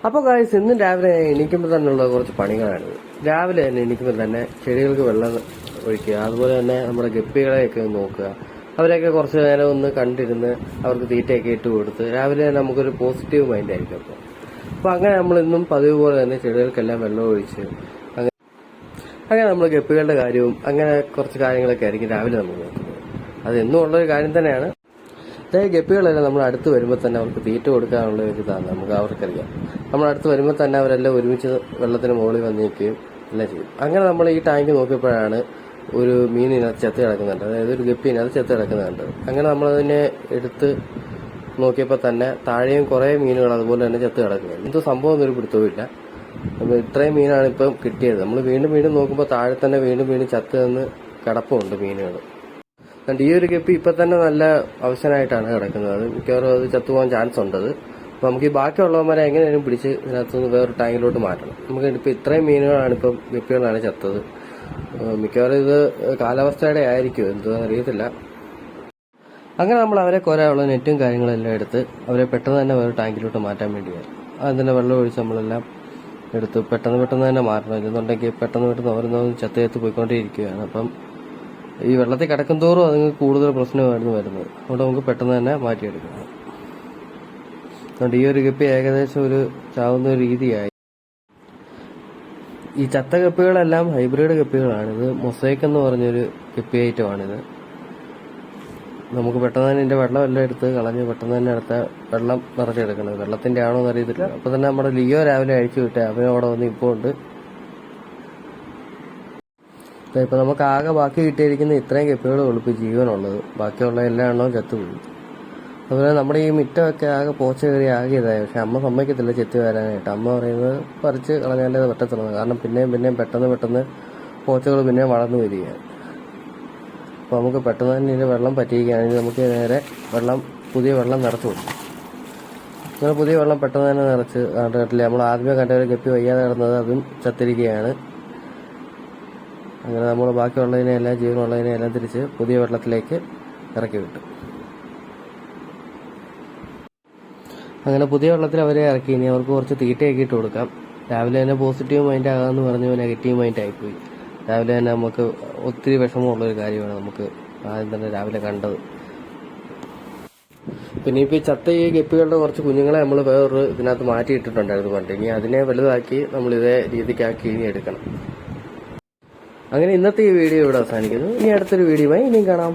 അപ്പോൾ ഗായ്സ് ഇന്നും രാവിലെ എണീക്കുമ്പോൾ തന്നെയുള്ള കുറച്ച് പണികളാണ്. രാവിലെ തന്നെ എണീക്കുമ്പോൾ തന്നെ ചെടികൾക്ക് വെള്ളം ഒഴിക്കുക, അതുപോലെ തന്നെ നമ്മുടെ ഗപ്പികളെയൊക്കെ നോക്കുക. അവരെയൊക്കെ കുറച്ച് നേരം ഒന്ന് കണ്ടിരുന്ന് അവർക്ക് തീറ്റയൊക്കെ ഇട്ട് കൊടുത്ത് രാവിലെ തന്നെ നമുക്കൊരു പോസിറ്റീവ് മൈൻഡ് ആയിരിക്കും. അപ്പോൾ അങ്ങനെ നമ്മളിന്നും പതിവ് പോലെ തന്നെ ചെടികൾക്കെല്ലാം വെള്ളം ഒഴിച്ച് അങ്ങനെ നമ്മൾ ഗപ്പികളുടെ കാര്യവും അങ്ങനെ കുറച്ച് കാര്യങ്ങളൊക്കെ ആയിരിക്കും രാവിലെ നമ്മൾ നോക്കുന്നത്. അത് എന്നും ഉള്ളൊരു കാര്യം തന്നെയാണ്. അതായത് ഗപ്പികളെല്ലാം നമ്മൾ അടുത്ത് വരുമ്പോൾ തന്നെ അവർക്ക് തീറ്റ കൊടുക്കാനുള്ള ഒരു ഇതാണ് നമുക്ക് അവർക്കറിയാം. നമ്മൾ അടുത്ത് വരുമ്പോൾ തന്നെ അവരെല്ലാം ഒരുമിച്ച് വെള്ളത്തിന് മുകളിൽ വന്നിരിക്കുകയും എല്ലാം ചെയ്യും. അങ്ങനെ നമ്മൾ ഈ ടാങ്ക് നോക്കിയപ്പോഴാണ് ഒരു മീനിനകത്ത് ചത്ത് കിടക്കുന്നുണ്ട്, അതായത് ഒരു ഗപ്പിനകത്ത് ചത്ത് കിടക്കുന്നുണ്ട്. അങ്ങനെ നമ്മളതിനെ എടുത്ത് നോക്കിയപ്പോൾ തന്നെ താഴെയും കുറേ മീനുകൾ അതുപോലെ തന്നെ ചത്ത് കിടക്കുന്നത്. എന്ത് സംഭവം എന്നൊരു പിടുത്തവുമില്ല. ഇത്രയും മീനാണ് ഇപ്പം കിട്ടിയത്. നമ്മൾ വീണ്ടും വീണ്ടും നോക്കുമ്പോൾ താഴെ തന്നെ വീണ്ടും വീണ്ടും ചത്ത് നിന്ന് കിടപ്പുണ്ട് മീനുകൾ. അതുകൊണ്ട് ഈ ഒരു ഗപ്പി ഇപ്പം തന്നെ നല്ല അവശനായിട്ടാണ് കിടക്കുന്നത്. അത് മിക്കവാറും അത് ചത്തുപോകാൻ ചാൻസ് ഉണ്ട്. അപ്പോൾ നമുക്ക് ഈ ബാക്കിയുള്ളവന്മാരെ എങ്ങനെയും പിടിച്ച് ഇതിനകത്തുനിന്ന് വേറൊരു ടാങ്കിലോട്ട് മാറ്റണം. നമുക്ക് ഇപ്പം ഇത്രയും മീനുകളാണ് ഇപ്പം ഗപ്പികളാണ് ചത്തത്. മിക്കവാറും ഇത് കാലാവസ്ഥയുടെ ആയിരിക്കും, എന്താണെന്ന് അറിയത്തില്ല. അങ്ങനെ നമ്മൾ അവരെ കൊരാനുള്ള നെറ്റും കാര്യങ്ങളെല്ലാം എടുത്ത് അവരെ പെട്ടെന്ന് തന്നെ വേറെ ടാങ്കിലോട്ട് മാറ്റാൻ വേണ്ടിയാണ്. അതിൻ്റെ വെള്ളം ഒഴിച്ച് നമ്മളെല്ലാം എടുത്ത് പെട്ടെന്ന് തന്നെ മാറ്റണം. ഇല്ലെന്നുണ്ടെങ്കിൽ പെട്ടെന്ന് ഓരോന്നും ചത്ത് പോയിക്കൊണ്ടേയിരിക്കുകയാണ്. അപ്പം ഈ വെള്ളത്തിൽ കിടക്കും തോറും അതിന് കൂടുതൽ പ്രശ്നമായിരുന്നു വരുന്നത്. അതുകൊണ്ട് നമുക്ക് പെട്ടെന്ന് തന്നെ മാറ്റിയെടുക്കണം. അതുകൊണ്ട് ഈ ഒരു ഗപ്പി ഏകദേശം ഒരു ചാവുന്ന ഒരു രീതിയായി. ഈ ചത്ത ഗപ്പികളെല്ലാം ഹൈബ്രിഡ് ഗപ്പികളാണിത്. മൊസൈക്ക് എന്ന് പറഞ്ഞൊരു ഗപ്പി ഐറ്റമാണിത്. നമുക്ക് പെട്ടെന്ന് തന്നെ ഇതിന്റെ വെള്ളം എല്ലാം എടുത്ത് കളഞ്ഞ് പെട്ടെന്ന് തന്നെ അടുത്ത വെള്ളം നിറച്ചെടുക്കണം. വെള്ളത്തിന്റെ ആണോ എന്ന് അറിയത്തില്ല. അപ്പൊ തന്നെ നമ്മുടെ ലിയോ രാവിലെ അഴിച്ചു വിട്ടേ അവനവിടെ വന്ന് ഇപ്പോൾ ഉണ്ട്. ഇപ്പൊ നമുക്ക് ആകെ ബാക്കി കിട്ടിയിരിക്കുന്ന ഇത്രയും ഗപ്പികളേ ഉള്ളൂ ഇപ്പൊ ജീവനുള്ളത്. ബാക്കിയുള്ള എല്ലാ എണ്ണവും ചത്തുപോയി. അതുപോലെ നമ്മുടെ ഈ മിറ്റമൊക്കെ ആകെ പോച്ച കയറി ആകെ ഇതായി. പക്ഷെ അമ്മ സമ്മതിക്കത്തില്ല ചെത്തി വരാനായിട്ട്. അമ്മ പറയുന്നത് പറിച്ച് കളഞ്ഞാലേ അത് പറ്റത്തുള്ളൂ. കാരണം പിന്നെയും പെട്ടെന്ന് പോച്ചകൾ പിന്നെയും വളർന്നു വരികയാണ്. അപ്പോൾ നമുക്ക് പെട്ടെന്ന് തന്നെ ഇതിൻ്റെ വെള്ളം പറ്റിയിരിക്കുകയാണെങ്കിൽ നമുക്ക് നേരെ പുതിയ വെള്ളം നിറച്ച് കൊടുക്കും. അങ്ങനെ പുതിയ വെള്ളം പെട്ടെന്ന് തന്നെ നിറച്ച് കണ്ടിട്ടില്ല. നമ്മൾ ആദ്യമേ കണ്ട ഒരു ഗപ്പി വയ്യാതെ കിടന്നത് അതും ചത്തിരിക്കുകയാണ്. അങ്ങനെ നമ്മൾ ബാക്കിയുള്ളതിനെല്ലാം ജീവനുള്ളതിനെല്ലാം തിരിച്ച് പുതിയ വെള്ളത്തിലേക്ക് ഇറക്കി വിട്ടു. അങ്ങനെ പുതിയ വെള്ളത്തിൽ അവരെ ഇറക്കി. ഇനി അവർക്ക് കുറച്ച് തീറ്റയൊക്കെ ഇട്ട് കൊടുക്കാം. രാവിലെ തന്നെ പോസിറ്റീവ് മൈൻഡ് ആകാമെന്ന് പറഞ്ഞു നെഗറ്റീവ് മൈൻഡ് ആയിപ്പോയി. രാവിലെ തന്നെ നമുക്ക് ഒത്തിരി വിഷമമുള്ളൊരു കാര്യമാണ് നമുക്ക് ആദ്യം തന്നെ രാവിലെ കണ്ടത്. പിന്നെ ഇപ്പോൾ ഈ ചത്ത ഈ ഗപ്പികളുടെ കുറച്ച് കുഞ്ഞുങ്ങളെ നമ്മൾ വേറൊരു ഇതിനകത്ത് മാറ്റിയിട്ടിട്ടുണ്ടായിരുന്നു പണ്ട്. ഇനി അതിനെ വലുതാക്കി നമ്മൾ ഇതേ രീതിക്കാക്കി ഇനി എടുക്കണം. അങ്ങനെ ഇന്നത്തെ ഈ വീഡിയോ ഇവിടെ അവസാനിക്കുന്നു. ഇനി അടുത്തൊരു വീഡിയോയുമായി ഇനിയും കാണാം.